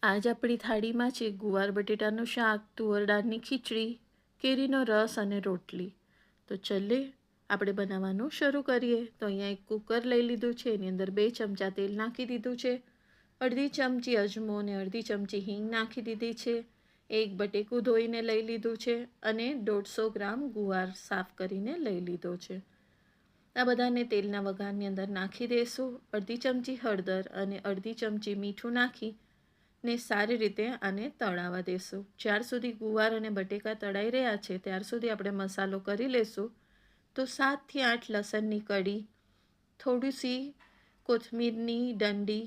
આજ આપણી થાળીમાં છે ગુવાર બટેટાનું શાક, તુવર દાળની ખીચડી, કેરીનો રસ અને રોટલી. તો ચલે આપણે બનાવવાનું શરૂ કરીએ. તો અહીંયા એક કુકર લઈ લીધું છે, એની અંદર 2 ચમચા તેલ નાખી દીધું છે, અડધી ચમચી અજમો અને અડધી ચમચી હિંગ નાખી દીધી છે, એક બટેકું ધોઈને લઈ લીધું છે અને 150 ગ્રામ ગુવાર સાફ કરીને લઈ લીધો છે. આ બધાને તેલના વઘારની અંદર નાખી દઈશું. અડધી ચમચી હળદર અને અડધી ચમચી મીઠું નાખી ને સારી રીતે આને તળાવવા દેશું. જ્યાર સુધી ગુવાર અને બટેકા તળાઈ રહ્યા છે ત્યાર સુધી આપણે મસાલો કરી લેશું. તો 7 થી 8 લસણની કળી, થોડીસી કોથમીરની ડંડી,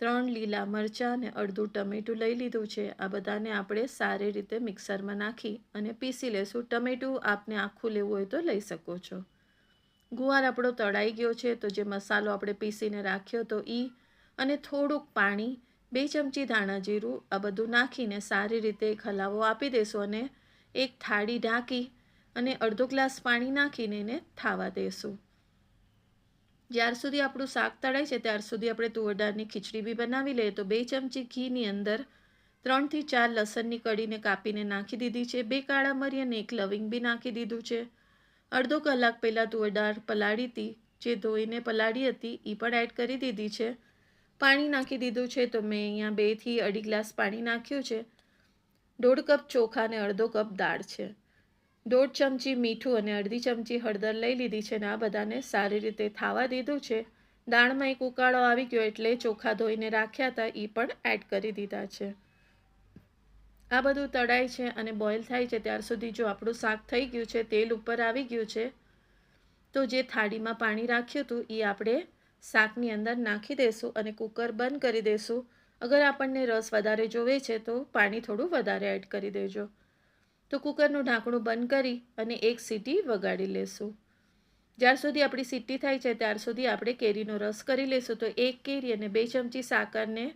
3 લીલા મરચાં અને અડધું ટમેટું લઈ લીધું છે. આ બધાને આપણે સારી રીતે મિક્સરમાં નાખી અને પીસી લેશું. ટમેટું આપને આખું લેવું હોય તો લઈ શકો છો. ગુવાર આપણો તળાઈ ગયો છે, તો જે મસાલો આપણે પીસીને રાખ્યો તો અને થોડુંક પાણી, 2 ચમચી ધાણા જીરું, આ બધું નાખીને સારી રીતે એક હલાવો આપી દેશું અને એક થાળી ઢાંકી અને અડધો ગ્લાસ પાણી નાખીને એને થાવા દેશું. જ્યાર સુધી આપણું શાક તળાય છે ત્યાર સુધી આપણે તુવર દાળની ખીચડી બી બનાવી લઈએ. તો 2 ચમચી ઘીની અંદર 3 થી 4 લસણની કળીને કાપીને નાખી દીધી છે, 2 કાળા મરી અને 1 લવિંગ બી નાખી દીધું છે. અડધો કલાક પહેલાં તુવર દાળ પલાળી હતી, જે ધોઈને પલાળી હતી એ પણ એડ કરી દીધી છે. પાણી નાખી દીધું છે. તો મેં અહીંયા 2 થી 2.5 ગ્લાસ પાણી નાખ્યું છે. 1.5 કપ ચોખા અને અડધો કપ દાળ છે. 1.5 ચમચી મીઠું અને અડધી ચમચી હળદર લઈ લીધી છે અને આ બધાને સારી રીતે થાવા દીધું છે. દાળમાં એક ઉકાળો આવી ગયો એટલે ચોખા ધોઈને રાખ્યા હતા એ પણ એડ કરી દીધા છે. આ બધું તળાય છે અને બોઇલ થાય છે ત્યાર સુધી જો આપણું શાક થઈ ગયું છે, તેલ ઉપર આવી ગયું છે, તો જે થાળીમાં પાણી રાખ્યું હતું એ આપણે શાકની અંદર નાખી દઈશું અને કુકર બંધ કરી દઈશું. અગર આપણને રસ વધારે જોવે છે તો પાણી થોડું વધારે એડ કરી દેજો. તો કુકરનું ઢાંકણું બંધ કરી અને એક સીટી વગાડી લેશું. જ્યાર સુધી આપણી સીટી થાય છે ત્યાર સુધી આપણે કેરીનો રસ કરી લેશું. તો 1 કેરી અને 2 ચમચી સાકરને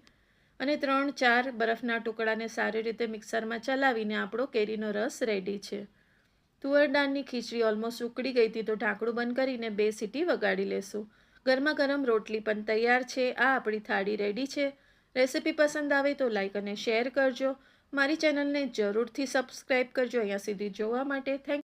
અને 3-4 બરફના ટુકડાને સારી રીતે મિક્સરમાં ચલાવીને આપણો કેરીનો રસ રેડી છે. તુવર દાળની ખીચડી ઓલમોસ્ટ ઉકળી ગઈ હતી, તો ઢાંકણું બંધ કરીને 2 સીટી વગાડી લેશું. ગરમા ગરમ રોટલી પણ તૈયાર છે. આ આપણી થાળી રેડી છે. રેસીપી પસંદ આવે તો લાઈક અને શેર કરજો. મારી ચેનલને જરૂરથી સબસ્ક્રાઈબ કરજો અહીંયા સુધી જોવા માટે. થેન્ક